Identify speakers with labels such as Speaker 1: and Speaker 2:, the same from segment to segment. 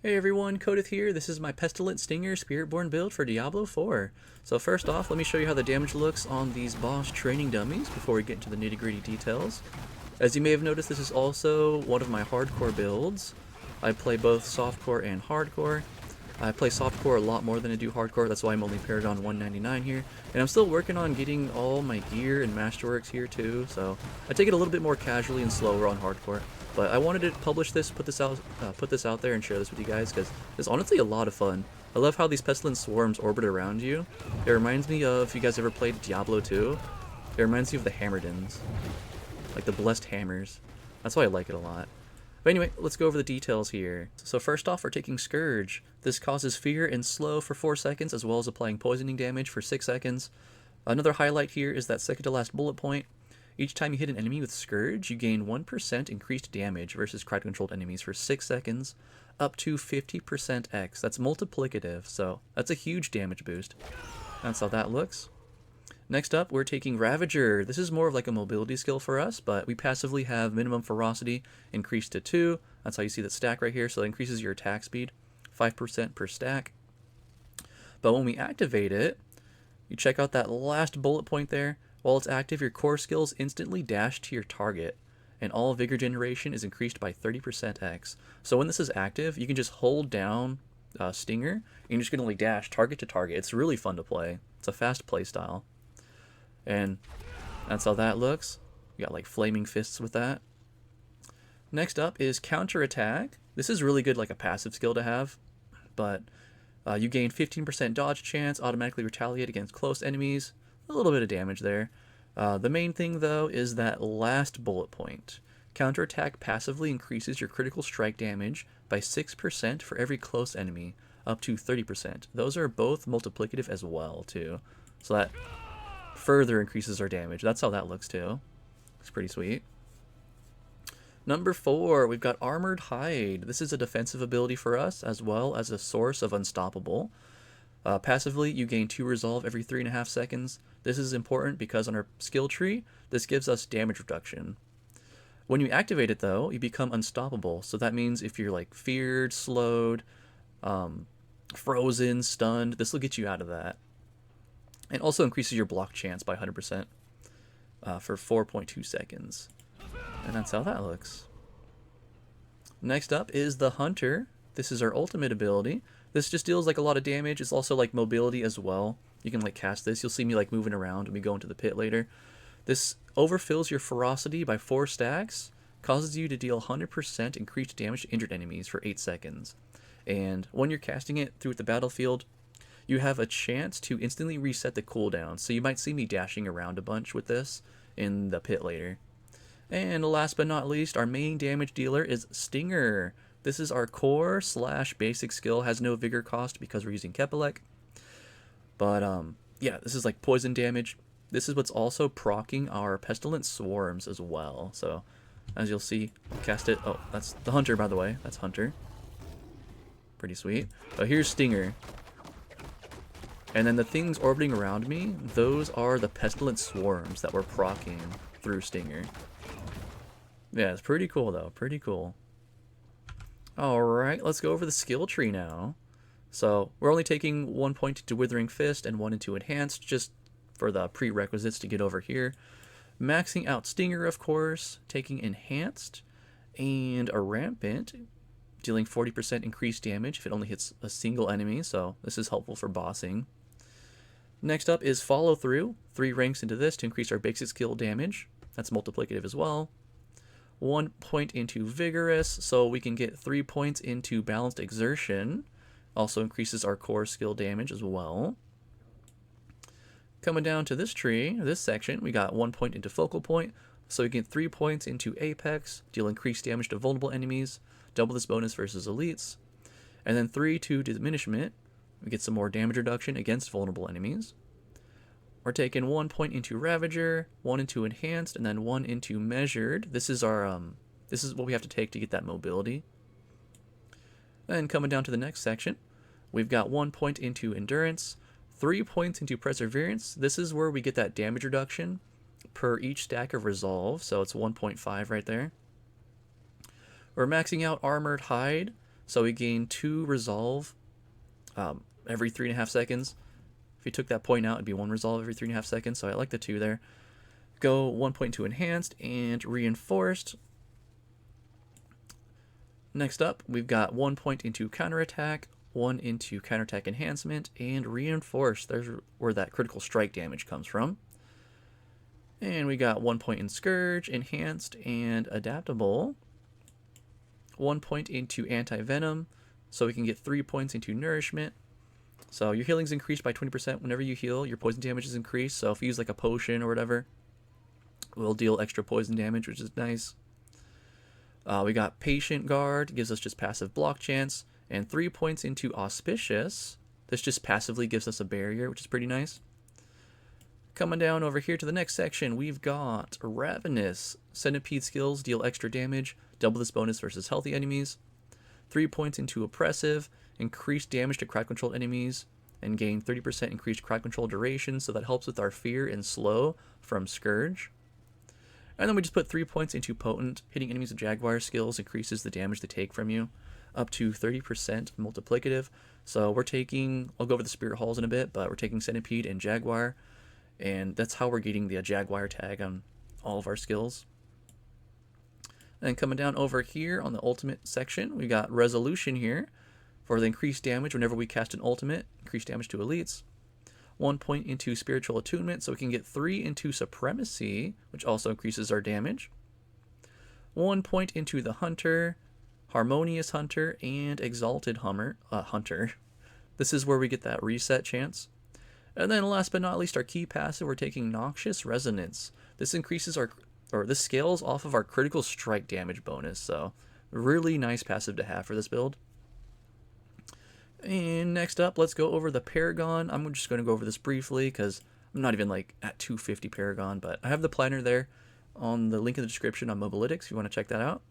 Speaker 1: Hey everyone, Codith here. This is my Pestilent Stinger Spiritborn build for Diablo 4. So first off, let me show you how the damage looks on these boss training dummies before we get into the nitty gritty details. As you may have noticed, this is also one of my hardcore builds. I play both softcore and hardcore. I play softcore a lot more than I do hardcore, that's why I'm only Paragon 199 here. And I'm still working on getting all my gear and masterworks here too, so I take it a little bit more casually and slower on hardcore. But I wanted to publish this, put this out there and share this with you guys because it's honestly a lot of fun. I love how these pestilent swarms orbit around you. It reminds me of, if you guys ever played Diablo 2, it reminds me of the Hammerdins, like the blessed hammers. That's why I like it a lot. But anyway, let's go over the details here. So first off, we're taking Scourge. This causes fear and slow for 4 seconds, as well as applying poisoning damage for 6 seconds. Another highlight here is that second to last bullet point. Each time you hit an enemy with Scourge, you gain 1% increased damage versus crowd-controlled enemies for 6 seconds, up to 50% X. That's multiplicative, so that's a huge damage boost. That's how that looks. Next up, we're taking Ravager. This is more of like a mobility skill for us, but we passively have minimum ferocity increased to 2. That's how you see that stack right here, so it increases your attack speed, 5% per stack. But when we activate it, you check out that last bullet point there. While it's active, your core skills instantly dash to your target, and all vigor generation is increased by 30% X. So when this is active, you can just hold down Stinger, and you're just going to like dash target to target. It's really fun to play. It's a fast play style. And that's how that looks. You got like flaming fists with that. Next up is counterattack. This is really good, like a passive skill to have, but you gain 15% dodge chance, automatically retaliate against close enemies. A little bit of damage there. The main thing though is that last bullet point. Counterattack passively increases your critical strike damage by 6% for every close enemy, up to 30%. Those are both multiplicative as well too. So that further increases our damage. That's how that looks too. It's pretty sweet. Number 4, we've got Armored Hide. This is a defensive ability for us, as well as a source of Unstoppable. Passively, you gain 2 resolve every 3.5 seconds. This is important because on our skill tree, this gives us damage reduction. When you activate it though, you become unstoppable. So that means if you're like feared, slowed, frozen, stunned, this will get you out of that. And also increases your block chance by 100% for 4.2 seconds. And that's how that looks. Next up is the Hunter. This is our ultimate ability. This just deals like a lot of damage. It's also like mobility as well. You can like cast this. You'll see me like moving around when we go into the pit later. This overfills your ferocity by 4 stacks, causes you to deal 100% increased damage to injured enemies for 8 seconds. And when you're casting it through the battlefield, you have a chance to instantly reset the cooldown. So you might see me dashing around a bunch with this in the pit later. And last but not least, our main damage dealer is Stinger. This is our core / basic skill, has no vigor cost because we're using Kepelek. But yeah, this is like poison damage. This is what's also proccing our pestilent swarms as well. So as you'll see, cast it. Oh, that's the Hunter, by the way. That's Hunter. Pretty sweet. But here's Stinger. And then the things orbiting around me, those are the pestilent swarms that we're proccing through Stinger. Yeah, it's pretty cool though, pretty cool. Alright, let's go over the skill tree now. So, we're only taking 1 point into Withering Fist and 1 into Enhanced, just for the prerequisites to get over here. Maxing out Stinger, of course, taking Enhanced, and a Rampant, dealing 40% increased damage if it only hits a single enemy, so this is helpful for bossing. Next up is Follow Through, 3 ranks into this to increase our basic skill damage. That's multiplicative as well. 1 point into Vigorous, so we can get 3 points into Balanced Exertion. Also increases our core skill damage as well. Coming down to this tree, this section, we got 1 point into Focal Point, so we get 3 points into Apex, deal increased damage to vulnerable enemies, double this bonus versus elites. And then 3 to Diminishment, we get some more damage reduction against vulnerable enemies. We're taking 1 point into Ravager, 1 into Enhanced, and then 1 into Measured. This is our this is what we have to take to get that mobility. Then coming down to the next section, we've got 1 point into Endurance, 3 points into Perseverance. This is where we get that damage reduction per each stack of Resolve, so it's 1.5 right there. We're maxing out Armored Hide, So we gain 2 resolve every 3.5 seconds. If you took that point out, it'd be 1 resolve every 3.5 seconds. So I like the 2 there. Go 1 point to enhanced and reinforced. Next up, we've got 1 point into counterattack, 1 into counterattack enhancement, and reinforced. There's where that critical strike damage comes from. And we got 1 point in Scourge, Enhanced, and Adaptable. 1 point into Anti-Venom, so we can get 3 points into Nourishment. So your healing's increased by 20% whenever you heal. Your poison damage is increased, so if you use like a potion or whatever, we'll deal extra poison damage, which is nice. We got Patient Guard, gives us just passive block chance, and 3 points into Auspicious. This just passively gives us a barrier, which is pretty nice. Coming down over here to the next section, we've got Ravenous. Centipede skills deal extra damage, double this bonus versus healthy enemies. 3 points into Oppressive, increased damage to crowd controlled enemies, and gain 30% increased crowd control duration, so that helps with our fear and slow from Scourge. And then we just put 3 points into Potent. Hitting enemies with Jaguar skills increases the damage they take from you, up to 30% multiplicative. So we're taking, I'll go over the Spirithalls in a bit, but we're taking Centipede and Jaguar, and that's how we're getting the Jaguar tag on all of our skills. And coming down over here on the ultimate section, we got Resolution here for the increased damage whenever we cast an ultimate, increased damage to elites. 1 point into Spiritual Attunement, so we can get 3 into Supremacy, which also increases our damage. 1 point into the Hunter, Harmonious Hunter, and Exalted Hunter. This is where we get that reset chance. And then last but not least, our key passive, we're taking Noxious Resonance. This increases this scales off of our critical strike damage bonus, so really nice passive to have for this build. And next up, let's go over the Paragon. I'm just going to go over this briefly because I'm not even like at 250 Paragon, but I have the planner there on the link in the description on Mobalytics if you want to check that out.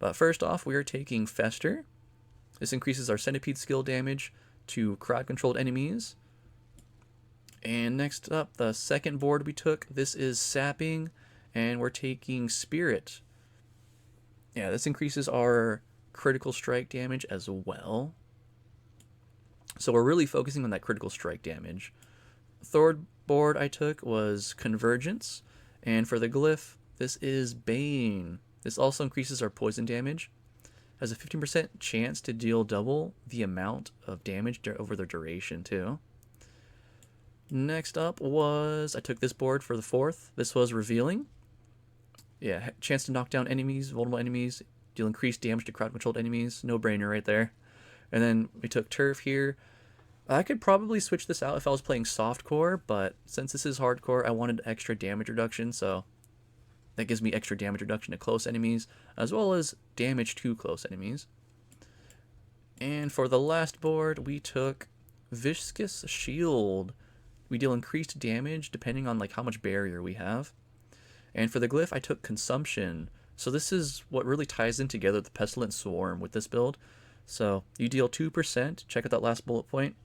Speaker 1: But first off, we are taking Fester. This increases our Centipede skill damage to crowd controlled enemies. And next up, the second board we took, this is Sapping, and we're taking Spirit. Yeah, this increases our critical strike damage as well. So we're really focusing on that critical strike damage. Third board I took was Convergence, and for the glyph, this is Bane. This also increases our poison damage. Has a 15% chance to deal double the amount of damage over the duration too. Next up was, I took this board for the fourth. This was Revealing. Yeah, chance to knock down enemies, vulnerable enemies, deal increased damage to crowd controlled enemies. No brainer right there. And then we took Turf here. I could probably switch this out if I was playing softcore, but since this is hardcore, I wanted extra damage reduction, so that gives me extra damage reduction to close enemies, as well as damage to close enemies. And for the last board, we took Viscous Shield. We deal increased damage depending on like how much barrier we have. And for the glyph, I took Consumption. So this is what really ties in together the Pestilent Swarm with this build. So you deal 2%, check out that last bullet point,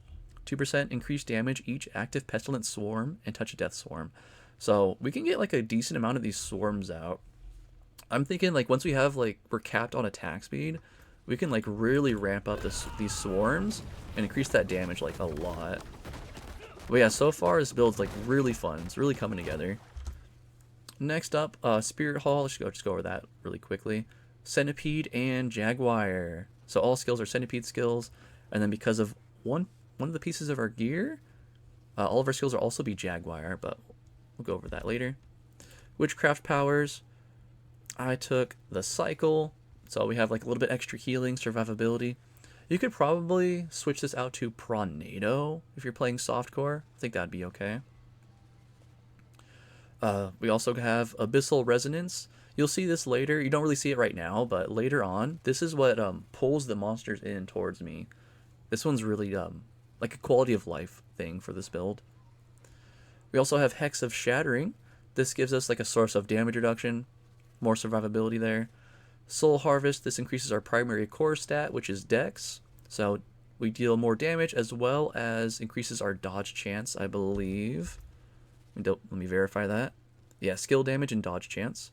Speaker 1: 2% increased damage each active Pestilent Swarm and Touch of Death Swarm. So we can get like a decent amount of these swarms out. I'm thinking like once we have like, we're capped on attack speed, we can like really ramp up these swarms and increase that damage like a lot. But yeah, so far this build's like really fun. It's really coming together. Next up, Spirithall. Let's just go over that really quickly. Centipede and Jaguar. So all skills are Centipede skills, and then because of one of the pieces of our gear, all of our skills will also be Jaguar, but we'll go over that later. Witchcraft Powers. I took the Cycle, so we have like a little bit extra healing, survivability. You could probably switch this out to Pronado if you're playing softcore. I think that'd be okay. We also have Abyssal Resonance. You'll see this later. You don't really see it right now, but later on, this is what pulls the monsters in towards me. This one's really like a quality of life thing for this build. We also have Hex of Shattering. This gives us like a source of damage reduction, more survivability there. Soul Harvest, this increases our primary core stat, which is Dex. So we deal more damage as well as increases our dodge chance, I believe. Let me verify that. Yeah, skill damage and dodge chance.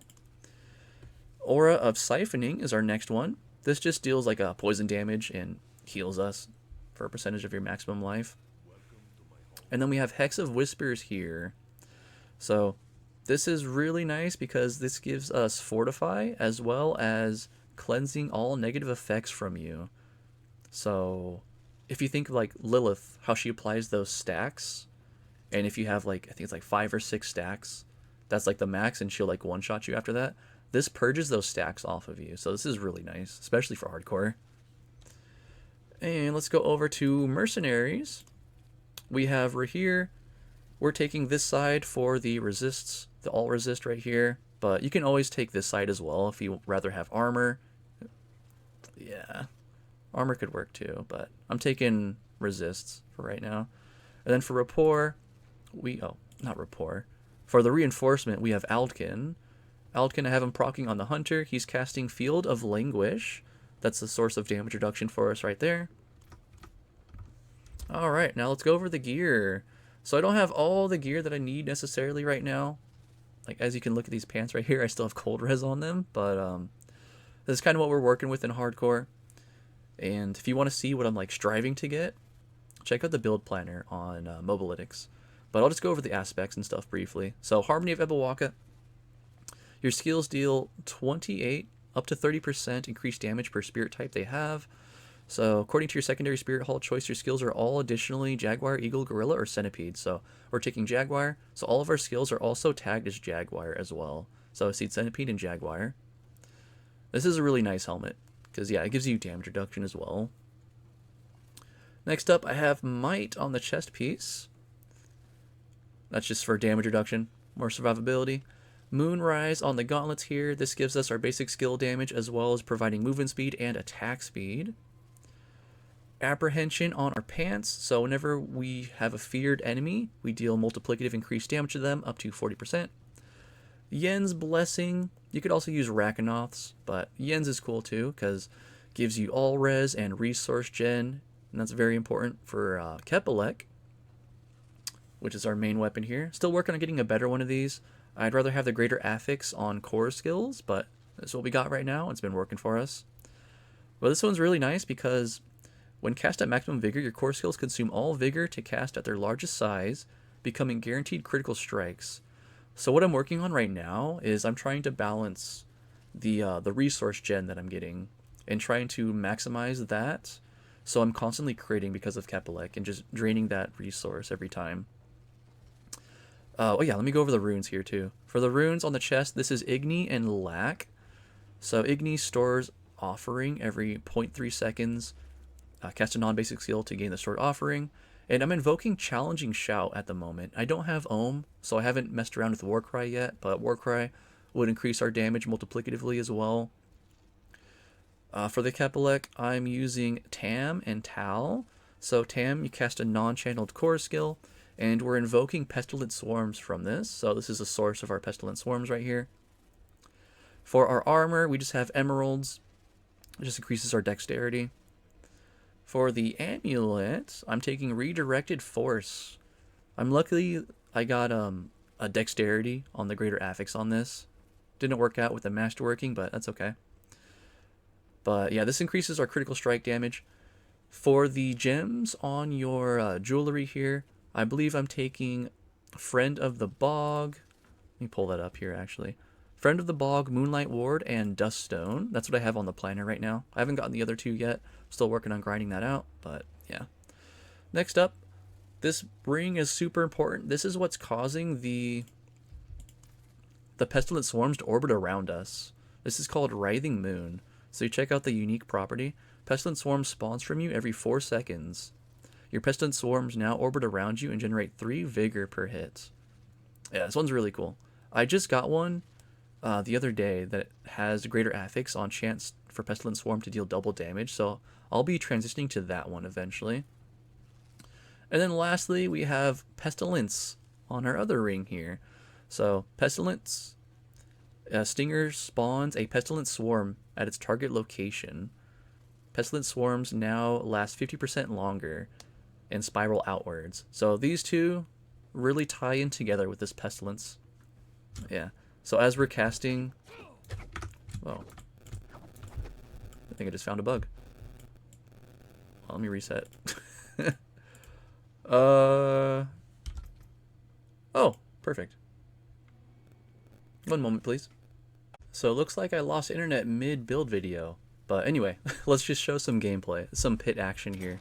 Speaker 1: Aura of Siphoning is our next one. This just deals like a poison damage and heals us for a percentage of your maximum life. And then we have Hex of Whispers here. So this is really nice because this gives us Fortify as well as cleansing all negative effects from you. So if you think of like Lilith, how she applies those stacks, and if you have like, I think it's like 5 or 6 stacks, that's like the max, and she'll like one-shot you after that. This purges those stacks off of you. So this is really nice, especially for hardcore. And let's go over to Mercenaries. We have right here, we're taking this side for the resists, the all resist right here, but you can always take this side as well if you rather have armor. Yeah, armor could work too, but I'm taking resists for right now. And then for rapport, not rapport. For the reinforcement, we have Aldkin. Aldkin, I have him proccing on the hunter. He's casting Field of Languish. That's the source of damage reduction for us right there. Alright, now let's go over the gear. So I don't have all the gear that I need necessarily right now. Like, as you can look at these pants right here, I still have cold res on them. But this is kind of what we're working with in hardcore. And if you want to see what I'm like striving to get, check out the build planner on Mobalytics. But I'll just go over the aspects and stuff briefly. So Harmony of Ebawaka. Your skills deal 28 up to 30% increased damage per spirit type they have. So according to your secondary Spirithall choice, your skills are all additionally Jaguar, Eagle, Gorilla, or Centipede. So we're taking Jaguar. So all of our skills are also tagged as Jaguar as well. So I see Centipede and Jaguar. This is a really nice helmet because, yeah, it gives you damage reduction as well. Next up, I have Might on the chest piece. That's just for damage reduction, more survivability. Moonrise on the gauntlets here. This gives us our basic skill damage as well as providing movement speed and attack speed. Apprehension on our pants. So whenever we have a feared enemy, we deal multiplicative increased damage to them up to 40%. Yen's Blessing. You could also use Rakanoth's, but Yen's is cool too because it gives you all res and resource gen, and that's very important for Kepelek, which is our main weapon here. Still working on getting a better one of these. I'd rather have the greater affix on core skills, but that's what we got right now. It's been working for us. Well, this one's really nice because when cast at maximum vigor, your core skills consume all vigor to cast at their largest size, becoming guaranteed critical strikes. So what I'm working on right now is I'm trying to balance the resource gen that I'm getting and trying to maximize that. So I'm constantly critting because of Kepelek and just draining that resource every time. Oh yeah, let me go over the runes here too. For the runes on the chest, this is Igni and Lack. So Igni stores Offering every 0.3 seconds. Cast a non-basic skill to gain the stored Offering. And I'm invoking Challenging Shout at the moment. I don't have Ohm, so I haven't messed around with Warcry yet, but Warcry would increase our damage multiplicatively as well. For the Kepelek, I'm using Tam and Tal. So Tam, you cast a non-channeled core skill, and we're invoking Pestilent Swarms from this. So this is the source of our Pestilent Swarms right here. For our armor, we just have Emeralds. It just increases our dexterity. For the amulet, I'm taking Redirected Force. I'm lucky I got a dexterity on the greater affix on this. Didn't work out with the masterworking, but that's okay. But yeah, this increases our critical strike damage. For the gems on your jewelry here, I believe I'm taking Friend of the Bog. Let me pull that up here actually. Friend of the Bog, Moonlight Ward, and Duststone. That's what I have on the planner right now. I haven't gotten the other two yet. Still working on grinding that out, but yeah. Next up, this ring is super important. This is what's causing the Pestilent Swarms to orbit around us. This is called Writhing Moon. So you check out the unique property. Pestilent Swarm spawns from you every 4 seconds. Your Pestilent Swarms now orbit around you and generate 3 vigor per hit. Yeah, this one's really cool. I just got one the other day that has greater affix on chance for Pestilent Swarm to deal double damage, so I'll be transitioning to that one eventually. And then lastly, we have Pestilence on our other ring here. So Pestilence, Stinger spawns a Pestilent Swarm at its target location. Pestilent Swarms now last 50% longer and spiral outwards. So these two really tie in together with this Pestilence. Yeah. So as we're casting... Whoa. I think I just found a bug. Well, let me reset. Oh, perfect. One moment, please. So it looks like I lost internet mid-build video. But anyway, let's just show some gameplay, some pit action here.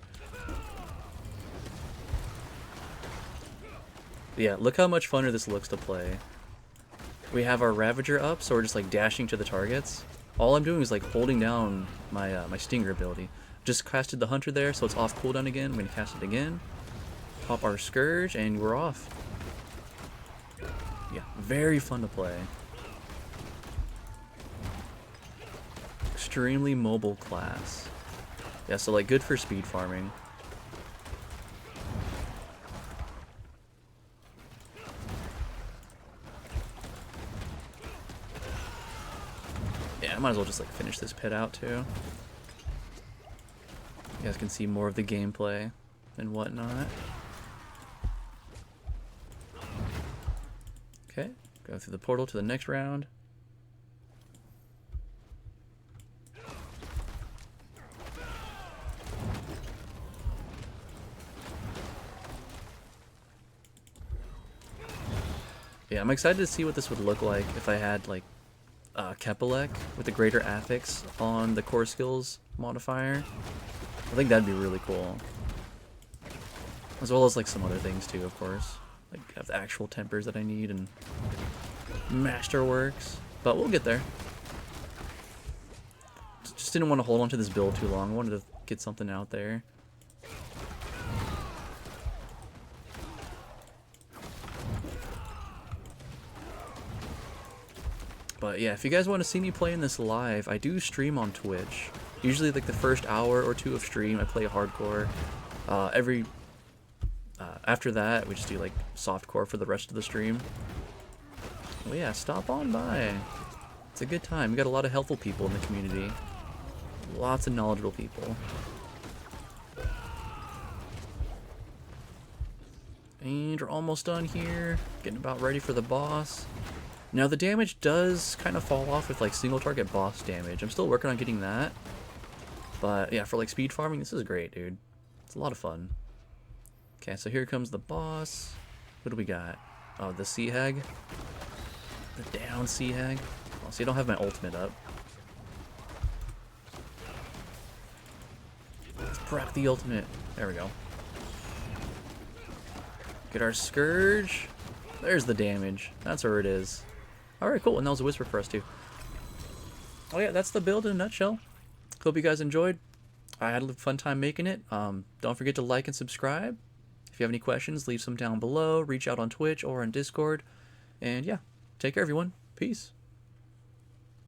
Speaker 1: Yeah, look how much funner this looks to play. We have our Ravager up, so we're just like dashing to the targets. All I'm doing is like holding down my my Stinger ability. Just casted the Hunter there, so it's off cooldown again. I'm gonna cast it again. Pop our Scourge, and we're off. Yeah, very fun to play. Extremely mobile class. Yeah, so like good for speed farming. Yeah, I might as well just like finish this pit out too. You guys can see more of the gameplay and whatnot. Okay, go through the portal to the next round. Yeah, I'm excited to see what this would look like if I had like Kepelek with the greater affix on the core skills modifier. I think that'd be really cool. As well as like some other things too, of course. Like have the actual tempers that I need and masterworks. But we'll get there. Just didn't want to hold on to this build too long. I wanted to get something out there. But yeah, if you guys want to see me playing this live, I do stream on Twitch. Usually like the first hour or two of stream, I play hardcore. After that, we just do like softcore for the rest of the stream. Well, yeah, stop on by. It's a good time. We got a lot of helpful people in the community. Lots of knowledgeable people. And we're almost done here. Getting about ready for the boss. Now the damage does kind of fall off with like single target boss damage. I'm still working on getting that. But yeah, for like speed farming, this is great, dude. It's a lot of fun. Okay, so here comes the boss. What do we got? Oh, the Sea Hag. The down Sea Hag. Oh, see, I don't have my ultimate up. Let's proc the ultimate. There we go. Get our Scourge. There's the damage. That's where it is. Alright, cool. And that was a whisper for us, too. Oh, yeah, that's the build in a nutshell. Hope you guys enjoyed. I had a fun time making it. Don't forget to like and subscribe. If you have any questions, leave some down below. Reach out on Twitch or on Discord. And yeah, take care, everyone. Peace.